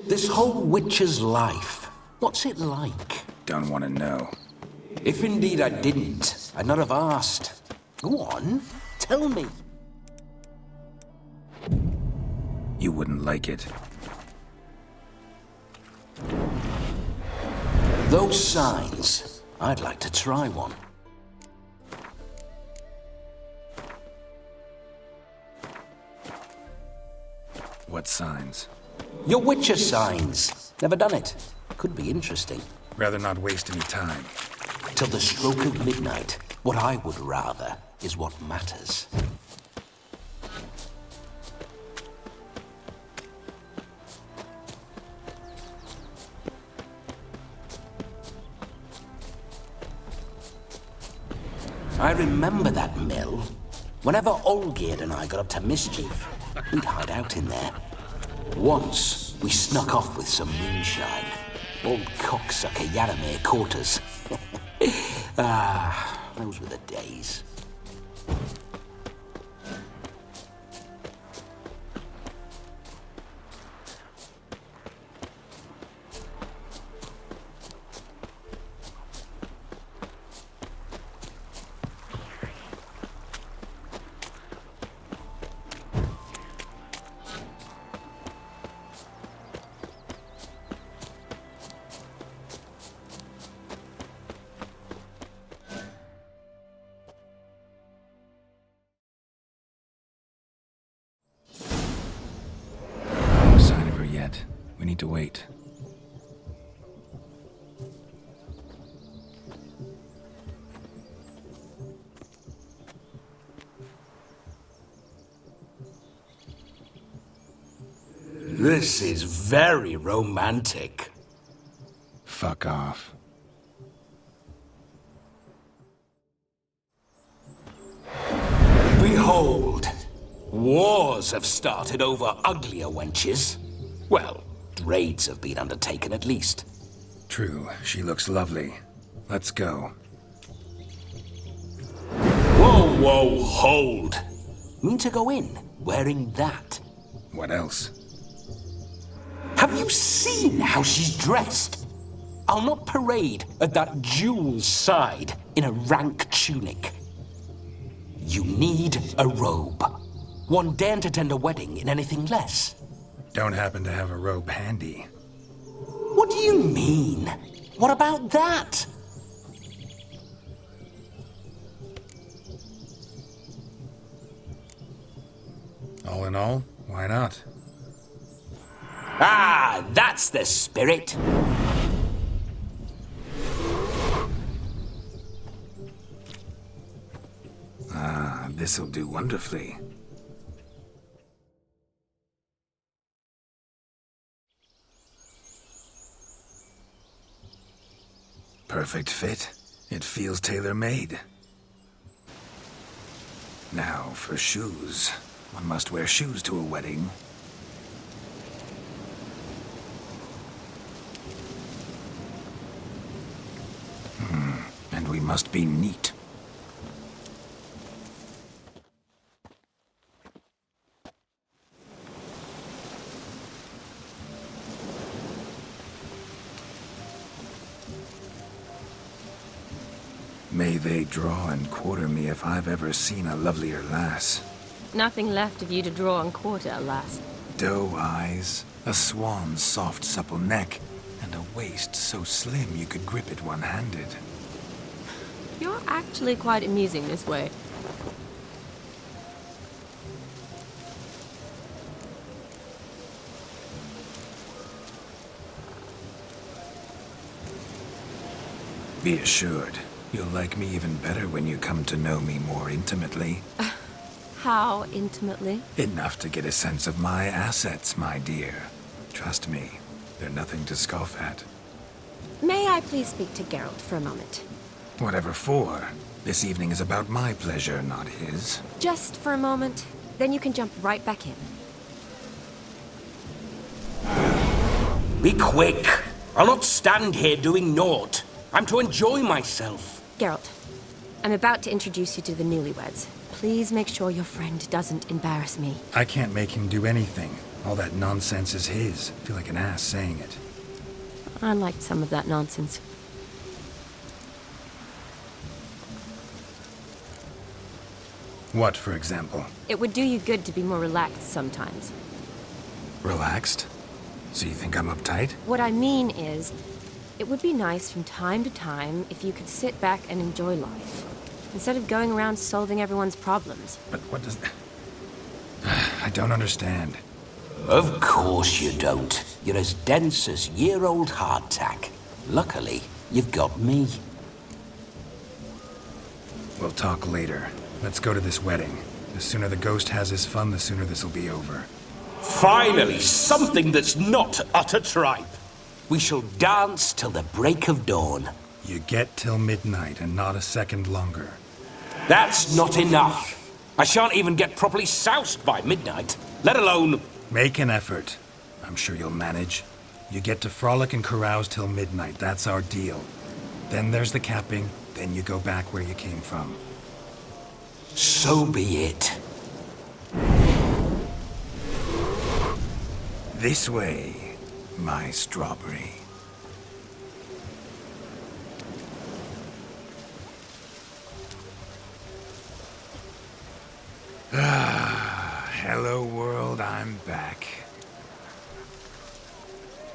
This whole Witcher's life, what's it like? Don't want to know. If indeed I didn't, I'd not have asked. Go on, tell me. You wouldn't like it. Those signs, I'd like to try one. What signs? Your Witcher signs. Never done it. Could be interesting. Rather not waste any time. Till the stroke of midnight, what I would rather is what matters. I remember that mill. Whenever Olgierd and I got up to mischief, we'd hide out in there. Once, we snuck off with some moonshine. Old cocksucker Yaramir caught us. Those were the days. No sign of her yet. We need to wait. This is very romantic. Fuck off. Behold, wars have started over uglier wenches. Well, raids have been undertaken at least. True, she looks lovely. Let's go. Whoa, hold. Mean to go in wearing that? What else? Have you seen how she's dressed? I'll not parade at that jewel's side in a rank tunic. You need a robe. One daren't attend a wedding in anything less. Don't happen to have a robe handy. What do you mean? What about that? All in all, why not? Ah, that's the spirit. This'll do wonderfully. Perfect fit. It feels tailor-made. Now for shoes. One must wear shoes to a wedding. And we must be neat. May they draw and quarter me if I've ever seen a lovelier lass. Nothing left of you to draw and quarter, alas. Doe eyes, a swan's soft supple neck, and a waist so slim you could grip it one-handed. You're actually quite amusing this way. Be assured, you'll like me even better when you come to know me more intimately. How intimately? Enough to get a sense of my assets, my dear. Trust me, they're nothing to scoff at. May I please speak to Geralt for a moment? Whatever for. This evening is about my pleasure, not his. Just for a moment, then you can jump right back in. Be quick. I'll not stand here doing naught. I'm to enjoy myself. Geralt, I'm about to introduce you to the newlyweds. Please make sure your friend doesn't embarrass me. I can't make him do anything. All that nonsense is his. I feel like an ass saying it. I liked some of that nonsense. What, for example? It would do you good to be more relaxed sometimes. Relaxed? So you think I'm uptight? What I mean is, it would be nice from time to time if you could sit back and enjoy life, instead of going around solving everyone's problems. But what does... I don't understand. Of course you don't. You're as dense as year-old hardtack. Luckily, you've got me. We'll talk later. Let's go to this wedding. The sooner the ghost has his fun, the sooner this'll be over. Finally, something that's not utter tripe. We shall dance till the break of dawn. You get till midnight and not a second longer. That's not enough. I shan't even get properly soused by midnight, let alone... Make an effort. I'm sure you'll manage. You get to frolic and carouse till midnight. That's our deal. Then there's the capping. Then you go back where you came from. So be it. This way, my strawberry. Hello world, I'm back.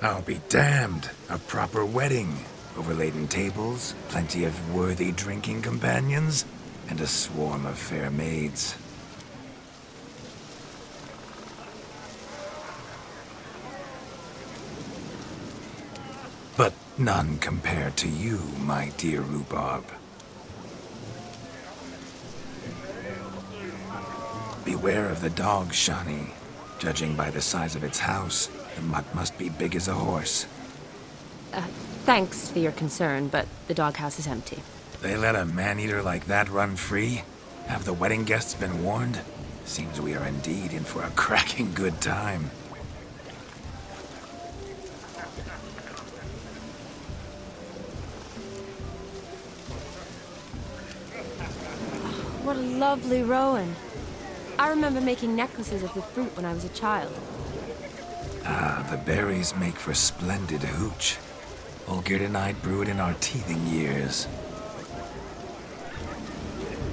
I'll be damned. A proper wedding. Overladen tables, plenty of worthy drinking companions, and a swarm of fair maids. But none compared to you, my dear rhubarb. Beware of the dog, Shani. Judging by the size of its house, the mutt must be big as a horse. Thanks for your concern, but the doghouse is empty. They let a man-eater like that run free? Have the wedding guests been warned? Seems we are indeed in for a cracking good time. What a lovely rowan. I remember making necklaces of the fruit when I was a child. Ah, the berries make for splendid hooch. Olgerd and I brew it in our teething years.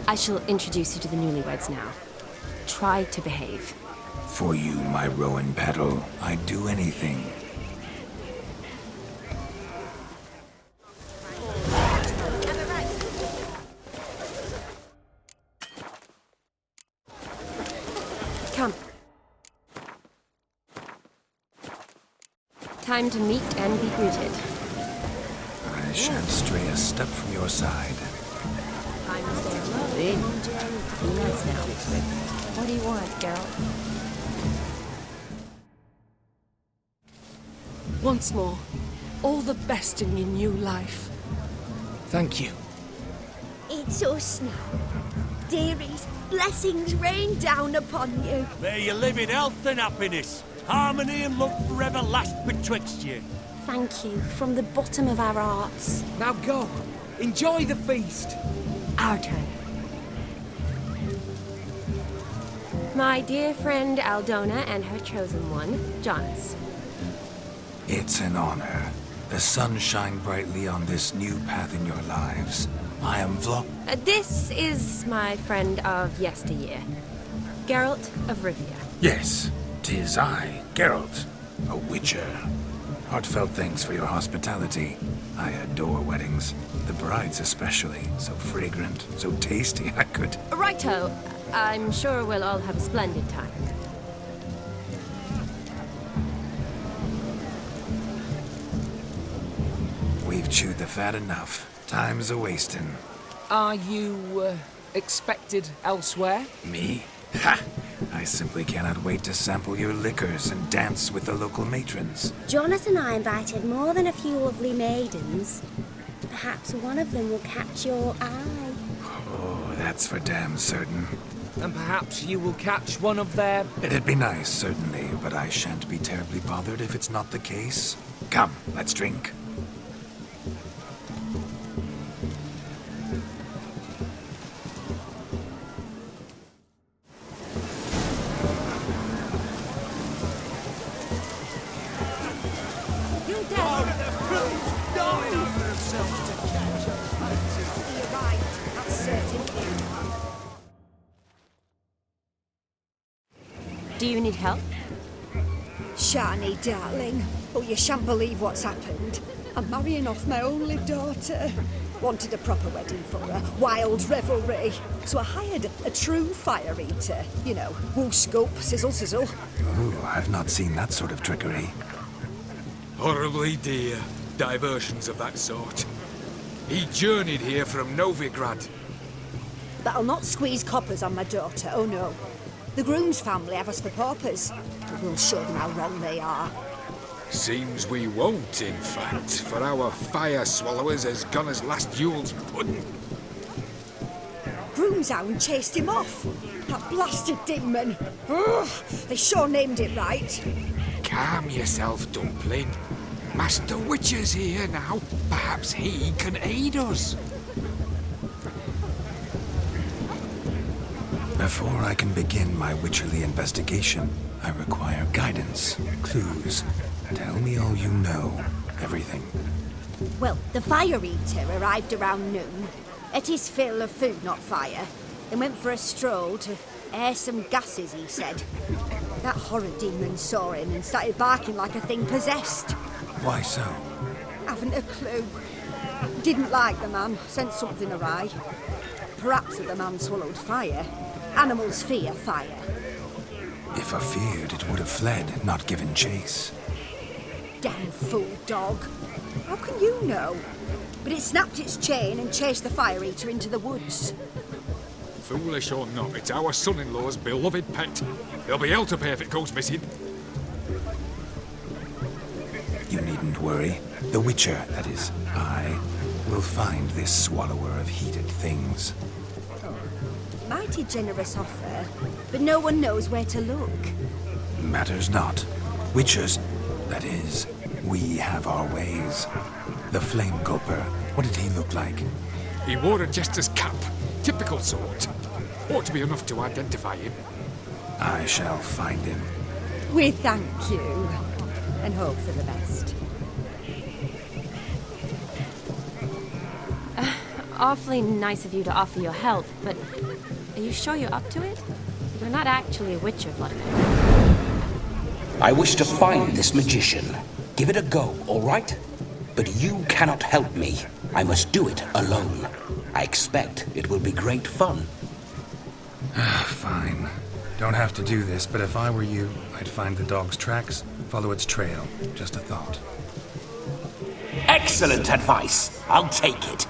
I shall introduce you to the newlyweds now. Try to behave. For you, my rowan petal, I'd do anything. Come. Time to meet and be greeted. I shan't stray a step from your side. Time to say hello. Be nice now. What do you want, Geralt? Once more, all the best in your new life. Thank you. It's us now. Dearies, blessings rain down upon you. May you live in health and happiness. Harmony and love forever last betwixt you. Thank you from the bottom of our hearts. Now go. Enjoy the feast. Our turn. My dear friend Aldona and her chosen one, Jonas. It's an honor. The sun shine brightly on this new path in your lives. I am This is my friend of yesteryear, Geralt of Rivia. Yes, 'tis I, Geralt, a witcher. Heartfelt thanks for your hospitality. I adore weddings. The brides especially. So fragrant, so tasty, I could... Righto. I'm sure we'll all have a splendid time. We've chewed the fat enough. Time's a-wasting. Are you, expected elsewhere? Me? Ha! I simply cannot wait to sample your liquors and dance with the local matrons. Jonas and I invited more than a few lovely maidens. Perhaps one of them will catch your eye. Oh, that's for damn certain. And perhaps you will catch one of their... It'd be nice, certainly, but I shan't be terribly bothered if it's not the case. Come, let's drink. Do you need help? Shani, darling. Oh, you shan't believe what's happened. I'm marrying off my only daughter. Wanted a proper wedding for her, wild revelry. So I hired a true fire eater. You know, woo scoop, sizzle sizzle. Ooh, I've not seen that sort of trickery. Horribly dear diversions of that sort. He journeyed here from Novigrad. But I'll not squeeze coppers on my daughter, oh no. The groom's family have us for paupers. But we'll show them how wrong they are. Seems we won't, in fact, for our fire swallowers has gone as last Yule's pudding. Groom's hound chased him off. That blasted demon. Ugh, they sure named it right. Calm yourself, Dumpling. Master Witcher's here now. Perhaps he can aid us. Before I can begin my witcherly investigation, I require guidance, clues. Tell me all you know. Everything. Well, the fire eater arrived around noon. Ate his fill of food, not fire. Then went for a stroll to air some gases, he said. That horror demon saw him and started barking like a thing possessed. Why so? Haven't a clue. Didn't like the man, sent something awry. Perhaps the man swallowed fire. Animals fear fire. If I feared, it would have fled, not given chase. Damn fool dog. How can you know? But it snapped its chain and chased the fire eater into the woods. Foolish or not, it's our son-in-law's beloved pet. There'll be hell to pay if it goes missing. You needn't worry. The Witcher, that is, I, will find this swallower of heated things. Mighty generous offer, but no one knows where to look. Matters not. Witchers, that is, we have our ways. The Flame Gulper, what did he look like? He wore a jester's cap. Typical sort. Ought to be enough to identify him. I shall find him. We thank you, and hope for the best. Awfully nice of you to offer your help, but are you sure you're up to it? You're not actually a witcher, Vladimir. I wish to find this magician. Give it a go, all right? But you cannot help me. I must do it alone. I expect it will be great fun. Fine. Don't have to do this, but if I were you, I'd find the dog's tracks, follow its trail. Just a thought. Excellent advice. I'll take it.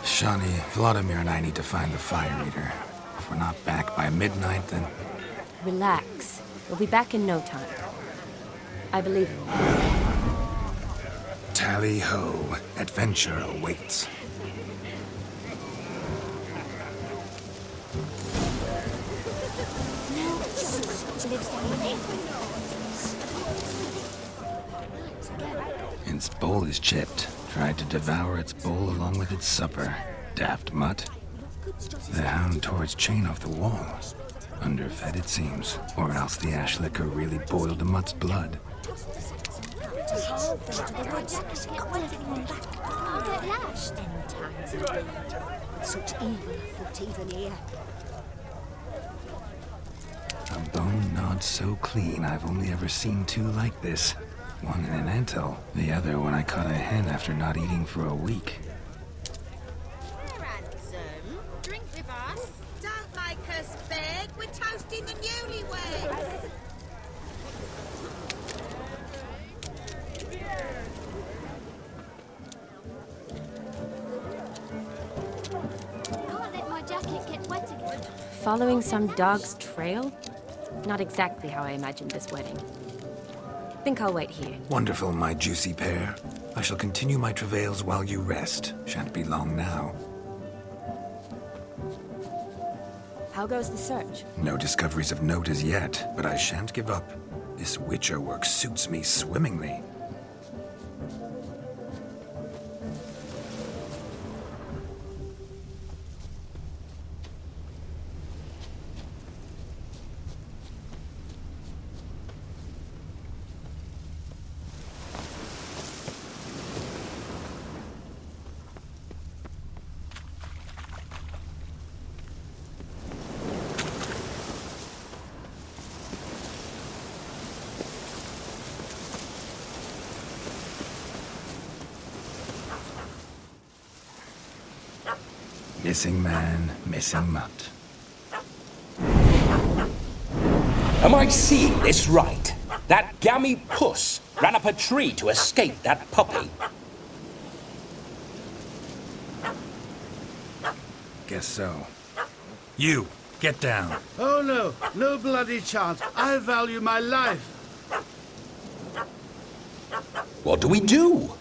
Shani, Vladimir and I need to find the fire eater. If we're not back by midnight, then... Relax. We'll be back in no time. I believe in you. Tally-ho. Adventure awaits. Its bowl is chipped. Tried to devour its bowl along with its supper. Daft mutt. The hound tore its chain off the wall. Underfed, it seems. Or else the ash liquor really boiled the mutt's blood. Such evil afoot even here. A bone gnawed so clean I've only ever seen two like this. One in an anthill, the other when I caught a hen after not eating for a week. Ransom, drink with us. Don't make us beg. We're toasting the newlyweds. Can't let my jacket get wet again. Following some dog's trail? Not exactly how I imagined this wedding. Think I'll wait here. Wonderful, my juicy pear. I shall continue my travails while you rest. Shan't be long now. How goes the search? No discoveries of note as yet, but I shan't give up. This Witcher work suits me swimmingly. Missing man, missing mutt. Am I seeing this right? That gammy puss ran up a tree to escape that puppy. Guess so. You, get down. Oh no, no bloody chance. I value my life. What do we do?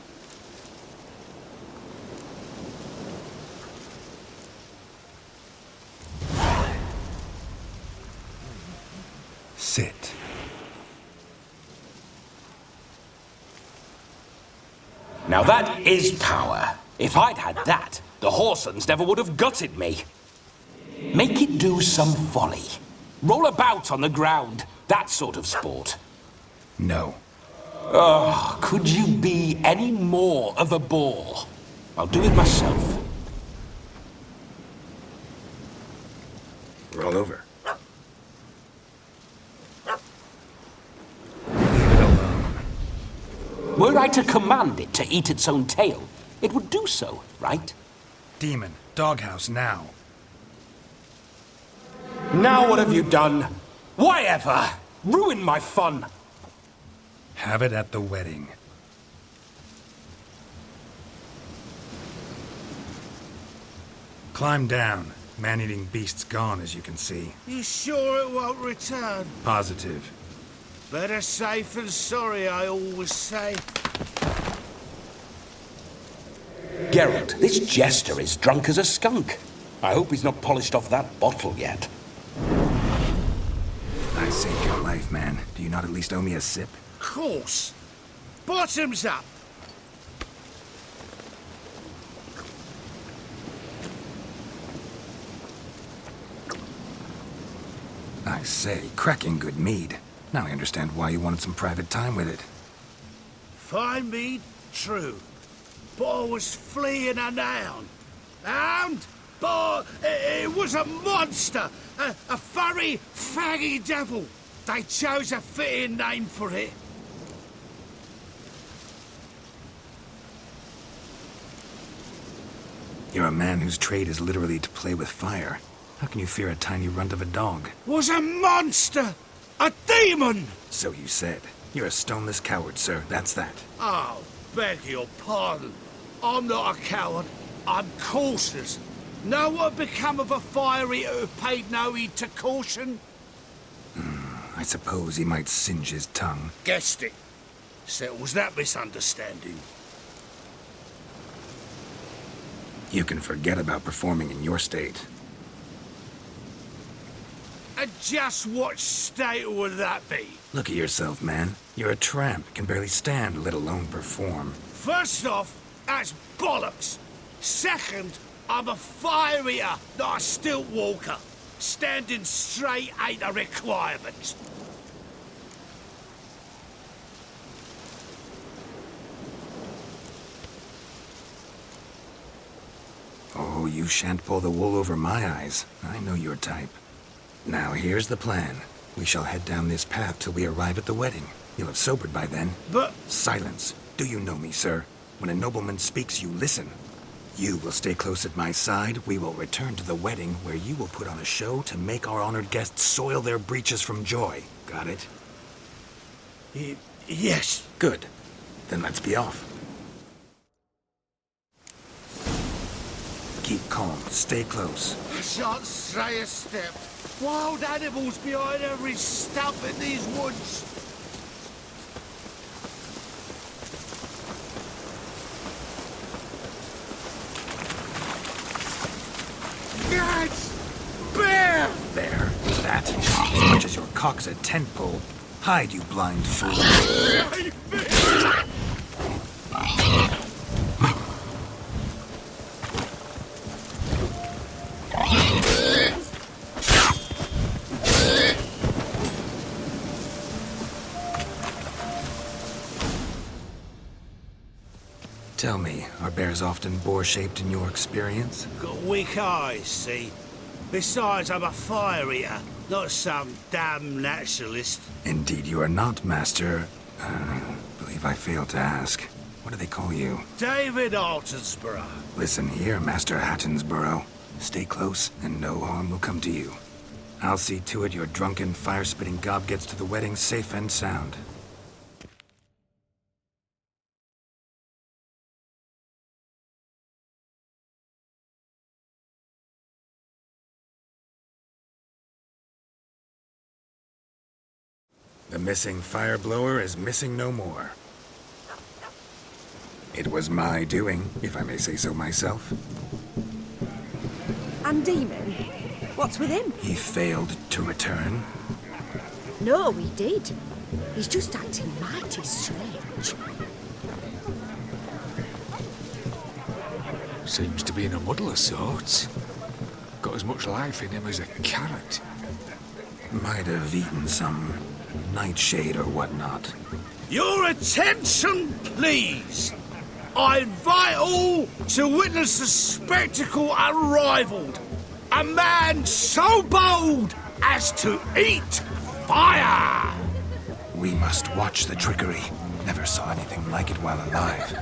Sit. Now that is power. If I'd had that, the Horsons never would have gutted me. Make it do some folly. Roll about on the ground. That sort of sport. No. Oh, could you be any more of a bore? I'll do it myself. Roll over. Leave it alone. Were I to command it to eat its own tail, it would do so, right? Demon, doghouse now. Now what have you done? Why ever? Ruin my fun. Have it at the wedding. Climb down. Man-eating beast's gone, as you can see. You sure it won't return? Positive. Better safe than sorry, I always say. Geralt, this jester is drunk as a skunk. I hope he's not polished off that bottle yet. I saved your life, man. Do you not at least owe me a sip? Course. Bottoms up. I say, cracking good mead. Now I understand why you wanted some private time with it. Fine mead, true. But I was fleeing a hound. Hound? But it was a monster. A furry, faggy devil. They chose a fitting name for it. You're a man whose trade is literally to play with fire. How can you fear a tiny runt of a dog? Was a monster! A demon! So you said. You're a stoneless coward, sir. That's that. Oh, beg your pardon. I'm not a coward. I'm cautious. Know what become of a fire eater who paid no heed to caution? I suppose he might singe his tongue. Guessed it. Settles that misunderstanding. You can forget about performing in your state. And just what state would that be? Look at yourself, man. You're a tramp, can barely stand, let alone perform. First off, that's bollocks. Second, I'm a fire eater, not a stilt walker. Standing straight ain't a requirement. Oh, you shan't pull the wool over my eyes. I know your type. Now, here's the plan. We shall head down this path till we arrive at the wedding. You'll have sobered by then. But... Silence. Do you know me, sir? When a nobleman speaks, you listen. You will stay close at my side. We will return to the wedding, where you will put on a show to make our honored guests soil their breeches from joy. Got it? Yes. Good. Then let's be off. Keep calm. Stay close. I shan't stray a step. Wild animals behind every stump in these woods. Yes! Bear! There. That. As much as your cock's a tent pole. Hide, you blind fool. Tell me, are bears often boar-shaped in your experience? Got weak eyes, see? Besides, I'm a fire eater, not some damn naturalist. Indeed you are not, Master... believe I failed to ask. What do they call you? David Altonsborough. Listen here, Master Hattonsborough. Stay close, and no harm will come to you. I'll see to it your drunken, fire-spitting gob gets to the wedding safe and sound. The missing fire blower is missing no more. It was my doing, if I may say so myself. And Demon? What's with him? He failed to return. No, he did. He's just acting mighty strange. Seems to be in a muddle of sorts. Got as much life in him as a carrot. Might have eaten some nightshade or whatnot. Your attention, please. I invite all to witness a spectacle unrivaled. A man so bold as to eat fire! We must watch the trickery. Never saw anything like it while alive.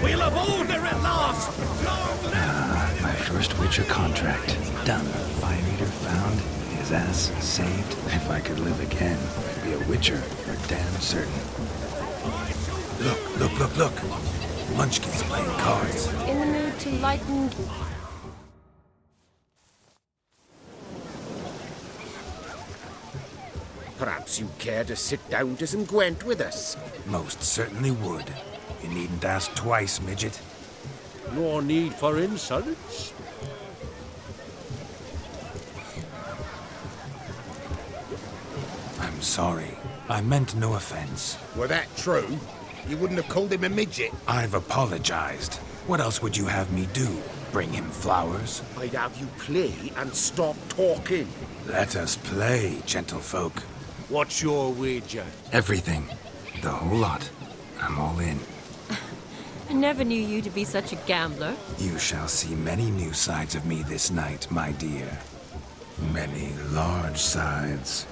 We'll have order at last! My first Witcher contract. Done. Fire Eater found. His ass saved. If I could live again, I'd be a Witcher for damn certain. Look. Munchkin's playing cards. In the mood to lighten... Perhaps you care to sit down to some Gwent with us? Most certainly would. You needn't ask twice, midget. No need for insults. I'm sorry. I meant no offense. Were that true, you wouldn't have called him a midget. I've apologized. What else would you have me do? Bring him flowers? I'd have you play and stop talking. Let us play, gentlefolk. What's your wager? Everything. The whole lot. I'm all in. I never knew you to be such a gambler. You shall see many new sides of me this night, my dear. Many large sides.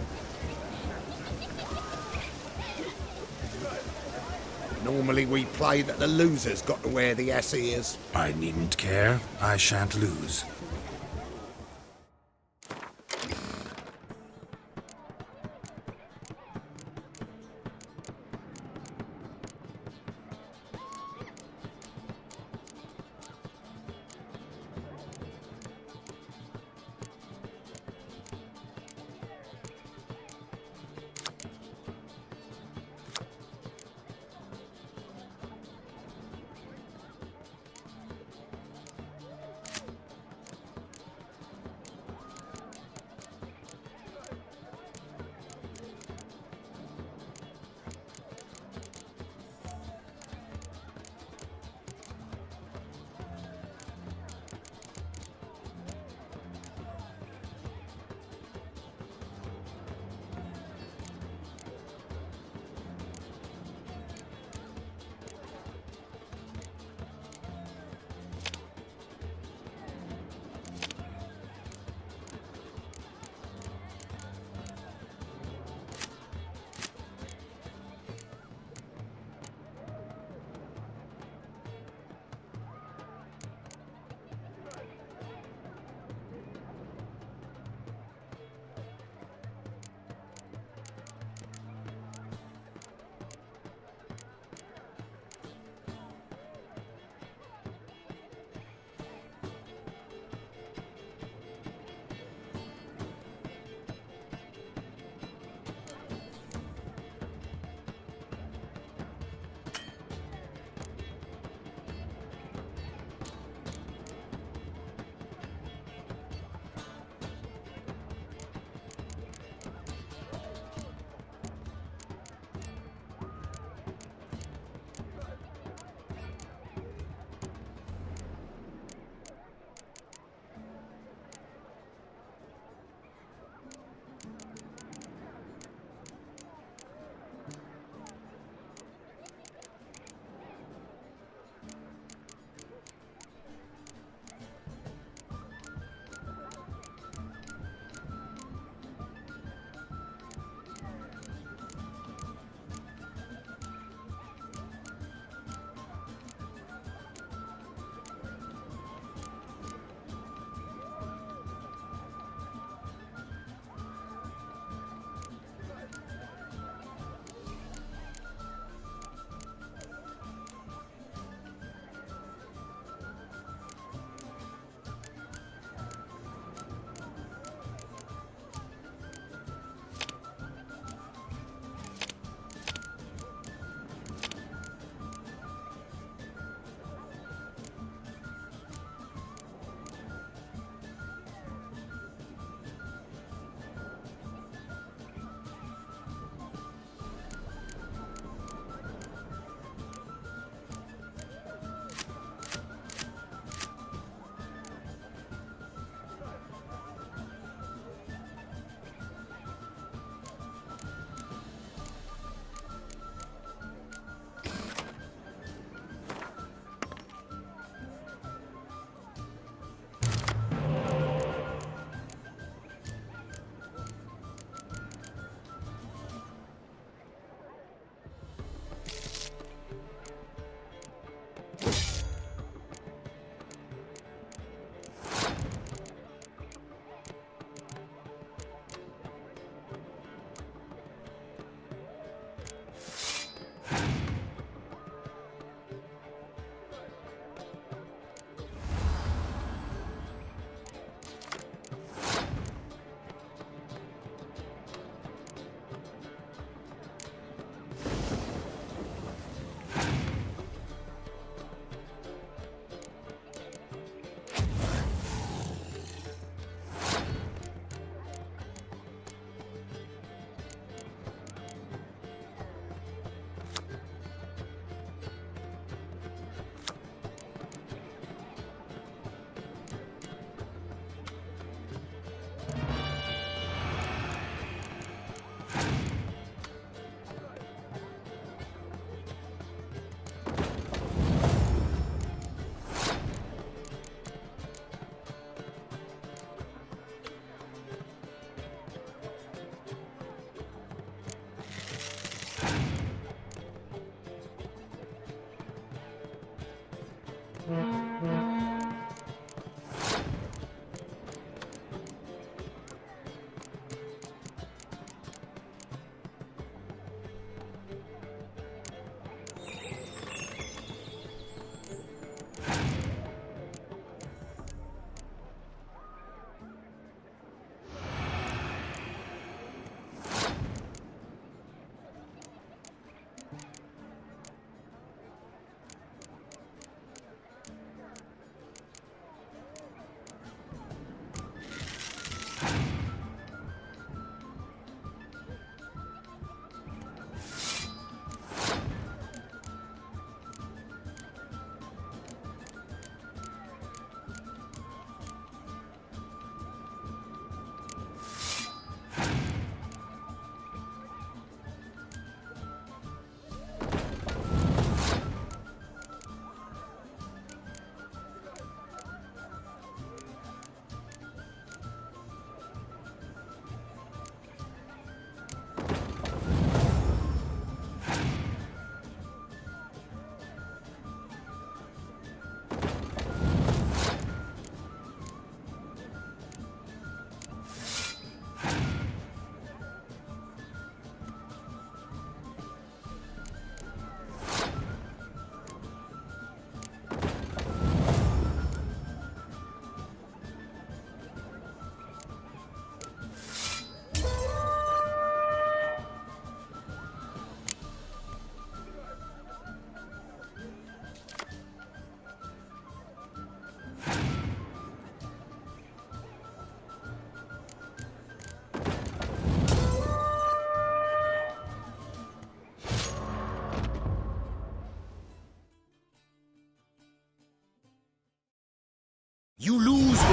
Normally we play that the loser's got to wear the ass ears. I needn't care. I shan't lose.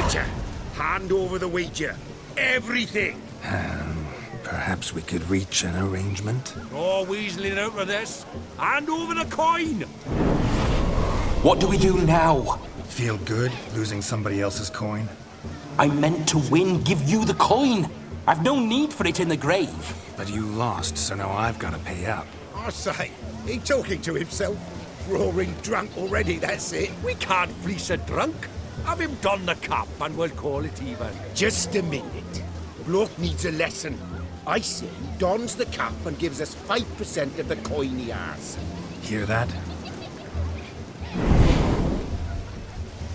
Witcher, hand over the wager. Everything. Perhaps we could reach an arrangement? No weaseling out of this. Hand over the coin. What do we do now? Feel good losing somebody else's coin? I meant to win, give you the coin. I've no need for it in the grave. But you lost, so now I've got to pay up. I say, he talking to himself. Roaring drunk already, that's it. We can't fleece a drunk. Have him don the cap and we'll call it even. Just a minute. Bloke needs a lesson. I say he dons the cap and gives us 5% of the coin he has. Hear that?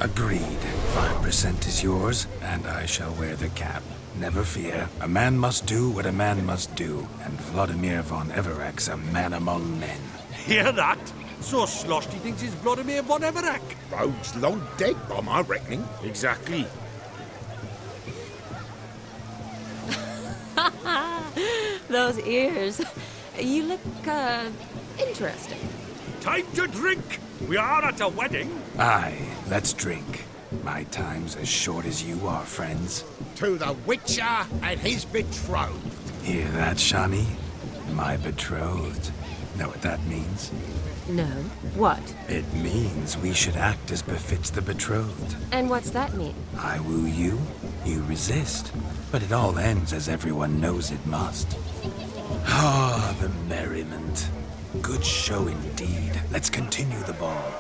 Agreed. 5% is yours, and I shall wear the cap. Never fear. A man must do what a man must do, and Vladimir von Everek's a man among men. Hear that? So sloshed he thinks he's Vladimir von Everek. Rogue's long dead, by my reckoning. Exactly. Those ears. You look, interesting. Time to drink. We are at a wedding. Aye, let's drink. My time's as short as you are, friends. To the Witcher and his betrothed. Hear that, Shani? My betrothed. Know what that means? No. What? It means we should act as befits the betrothed. And what's that mean? I woo you, you resist. But it all ends as everyone knows it must. Ah, the merriment. Good show indeed. Let's continue the ball.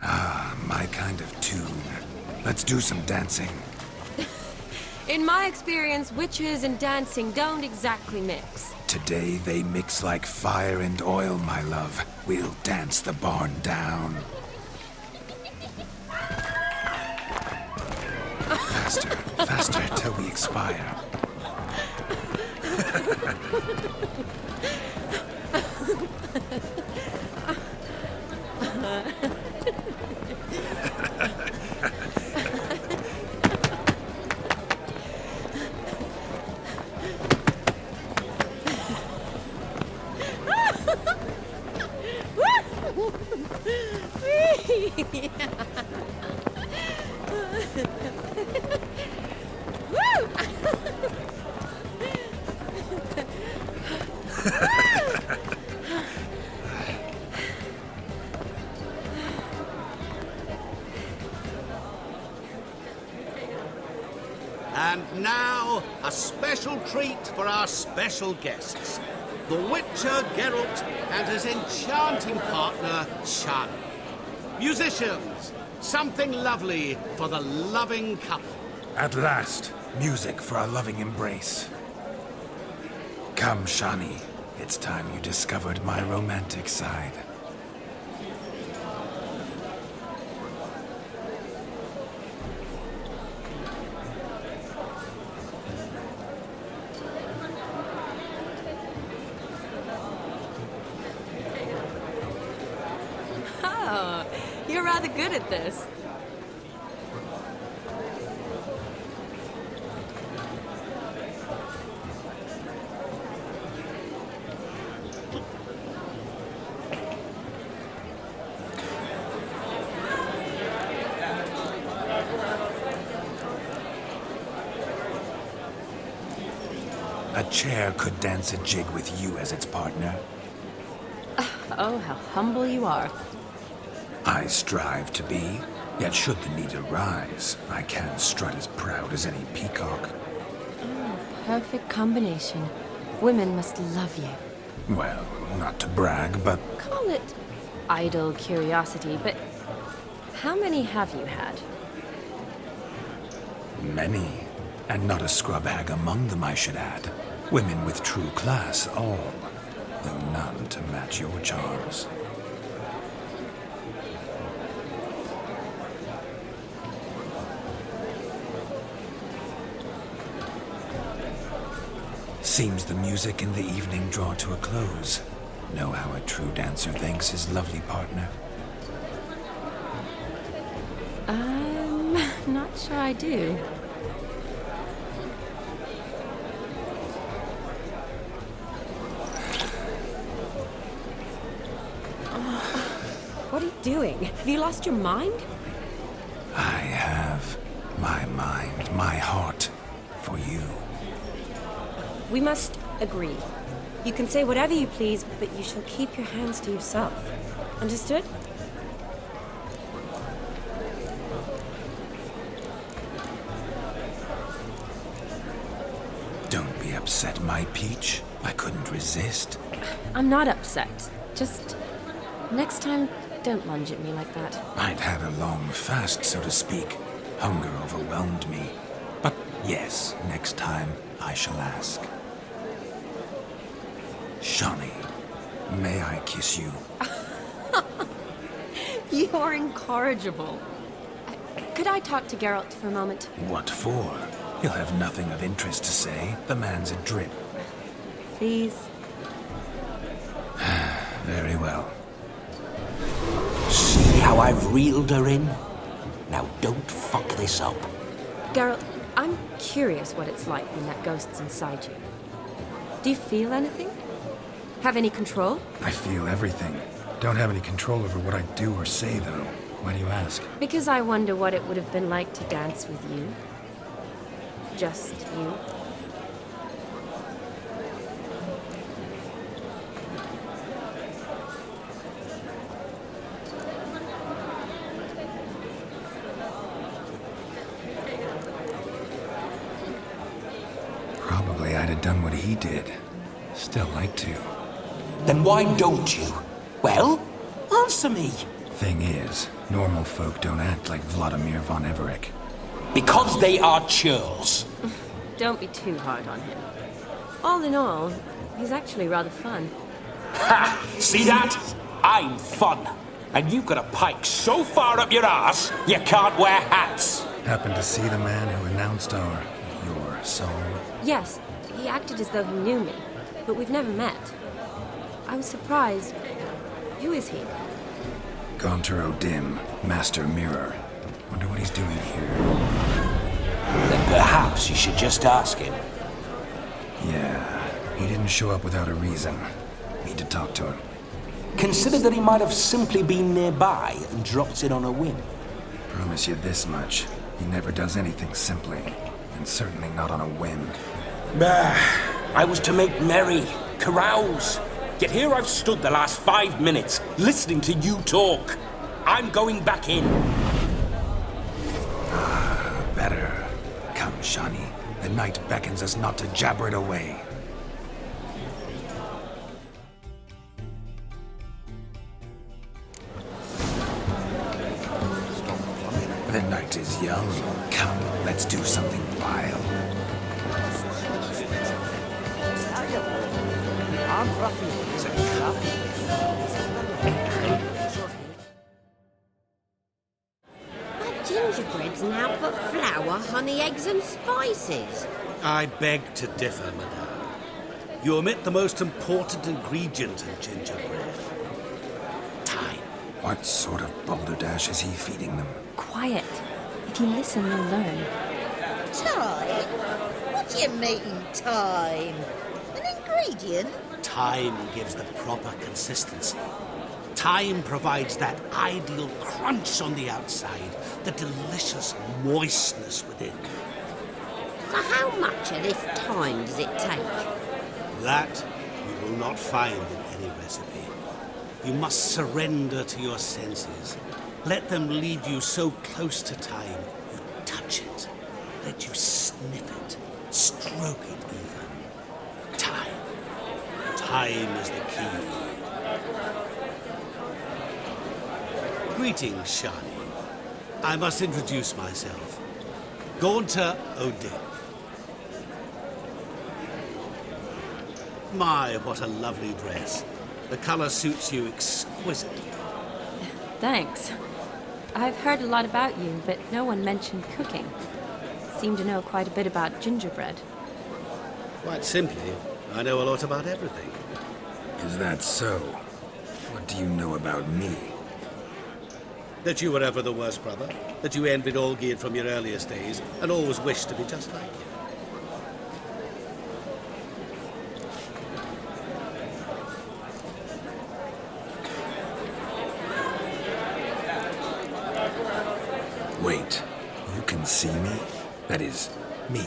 Ah, my kind of tune. Let's do some dancing. In my experience, witches and dancing don't exactly mix. Today they mix like fire and oil, my love. We'll dance the barn down. Faster, faster, till we expire. And now, a special treat for our special guests. The Witcher Geralt and his enchanting partner, Shani. Musicians, something lovely for the loving couple. At last, music for our loving embrace. Come, Shani. It's time you discovered my romantic side. Oh, you're rather good at this. A chair could dance a jig with you as its partner. Oh, how humble you are. I strive to be, yet should the need arise, I can strut as proud as any peacock. Perfect combination. Women must love you. Well, not to brag, but Call it idle curiosity, but how many have you had? many. And not a scrub hag among them, I should add. Women with true class, all. Though none to match your charms. Seems the music and the evening draw to a close. Know how a true dancer thanks his lovely partner? Not sure I do. doing? Have you lost your mind? I have my mind, my heart for you. We must agree. You can say whatever you please, but you shall keep your hands to yourself. Understood? Don't be upset, my peach. I couldn't resist. I'm not upset. Just next time, don't lunge at me like that. I'd had a long fast, so to speak. Hunger overwhelmed me. But yes, next time I shall ask. Shawnee, may I kiss you? You're incorrigible. Could I talk to Geralt for a moment? What for? He'll have nothing of interest to say. The man's a drip. Please. Very well. See how I've reeled her in? Now don't fuck this up. Geralt, I'm curious what it's like when that ghost's inside you. Do you feel anything? Have any control? I feel everything. Don't have any control over what I do or say, though. Why do you ask? Because I wonder what it would have been like to dance with you. Just you. Probably I'd have done what he did. Still like to. Then why don't you? Well, answer me. Thing is, normal folk don't act like Vladimir von Everec. Because they are churls. Don't be too hard on him. All in all, he's actually rather fun. Ha! See that? I'm fun. And you've got a pike so far up your ass, you can't wear hats. Happened to see the man who announced your song? Yes, he acted as though he knew me, but we've never met. I was surprised. Who is he? Gaunter O'Dim, Master Mirror. Wonder what he's doing here. Then perhaps you should just ask him. Yeah, he didn't show up without a reason. Need to talk to him. Consider that he might have simply been nearby and dropped in on a whim. Promise you this much. He never does anything simply. And certainly not on a whim. I was to make merry, carouse. Yet here I've stood the last 5 minutes, listening to you talk. I'm going back in. Better. Come, Shawnee. The night beckons us not to jabber it away. The night is young. Come, let's do something wild. My gingerbread's now but flour, honey, eggs and spices. I beg to differ, madame. You omit the most important ingredient in gingerbread. Time. What sort of balderdash is he feeding them? Quiet. If you listen, they'll learn. Time? What do you mean, time? An ingredient? Time gives the proper consistency. Time provides that ideal crunch on the outside, the delicious moistness within. So how much of this time does it take? That you will not find in any recipe. You must surrender to your senses. Let them lead you so close to time, you touch it. Let you sniff it, stroke it even. Time. Time is the key. Greetings, Shawnee. I must introduce myself. Gaunter O'Dim. My, what a lovely dress. The color suits you exquisitely. Thanks. I've heard a lot about you, but no one mentioned cooking. Seem to know quite a bit about gingerbread. Quite simply, I know a lot about everything. Is that so? What do you know about me? That you were ever the worst brother, that you envied Olgierd from your earliest days, and always wished to be just like you. That is, me,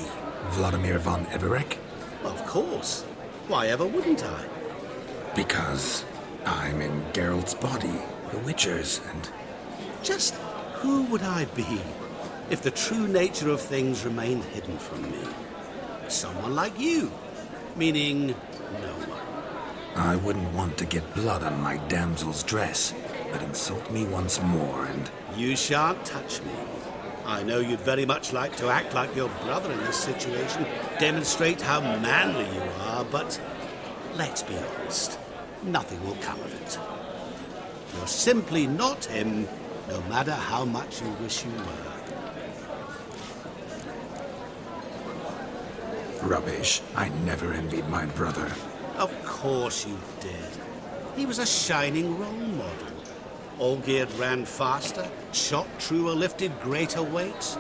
Vladimir von Everek? Of course. Why ever wouldn't I? Because I'm in Geralt's body, the Witcher's, and... Just who would I be if the true nature of things remained hidden from me? Someone like you. Meaning, no one. I wouldn't want to get blood on my damsel's dress, but insult me once more and... You shan't touch me. I know you'd very much like to act like your brother in this situation, demonstrate how manly you are, but let's be honest, nothing will come of it. You're simply not him, no matter how much you wish you were. Rubbish. I never envied my brother. Of course you did. He was a shining role model. Olgierd ran faster, shot truer, lifted greater weights.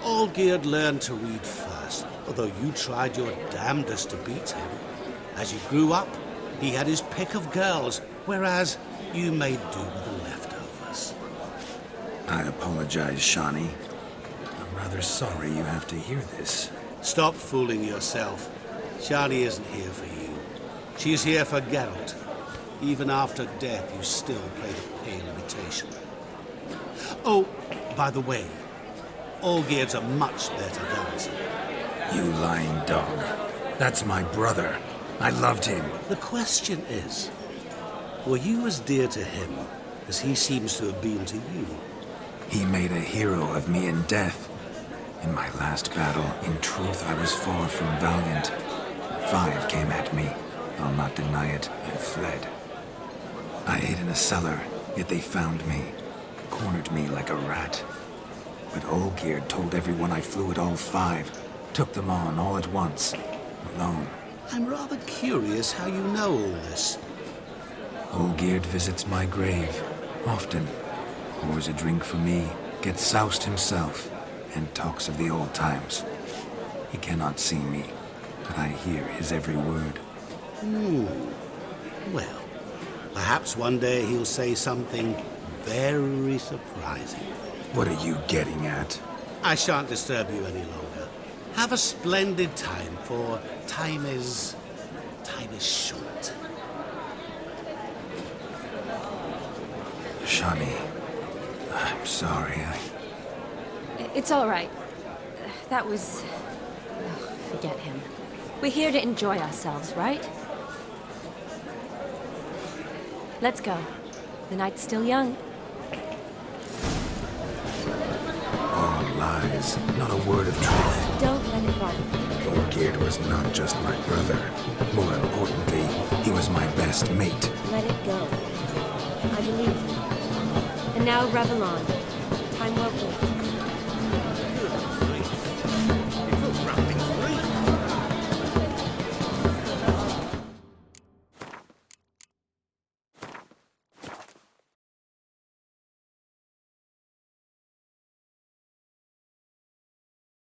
Olgierd learned to read first, although you tried your damnedest to beat him. As you grew up, he had his pick of girls, whereas you made do with the leftovers. I apologize, Shani. I'm rather sorry you have to hear this. Stop fooling yourself. Shani isn't here for you. She's here for Geralt. Even after death, you still played a pale imitation. Oh, by the way, Olgierd's a much better dancer. You lying dog. That's my brother. I loved him. The question is, were you as dear to him as he seems to have been to you? He made a hero of me in death. In my last battle, in truth, I was far from valiant. 5 came at me. I'll not deny it. I fled. I hid in a cellar, yet they found me. Cornered me like a rat. But Olgierd told everyone I flew at all 5. Took them on all at once. Alone. I'm rather curious how you know all this. Olgierd visits my grave. Often. Pours a drink for me. Gets soused himself. And talks of the old times. He cannot see me, but I hear his every word. Well, perhaps one day he'll say something very surprising. What are you getting at? I shan't disturb you any longer. Have a splendid time, for time is short. Shani, I'm sorry. It's all right. That was... Oh, forget him. We're here to enjoy ourselves, right? Let's go. The night's still young. All lies. Not a word of truth. Don't let it bother you. Olgierd was not just my brother. More importantly, he was my best mate. Let it go. I believe you. And now, Revelon. Time well played.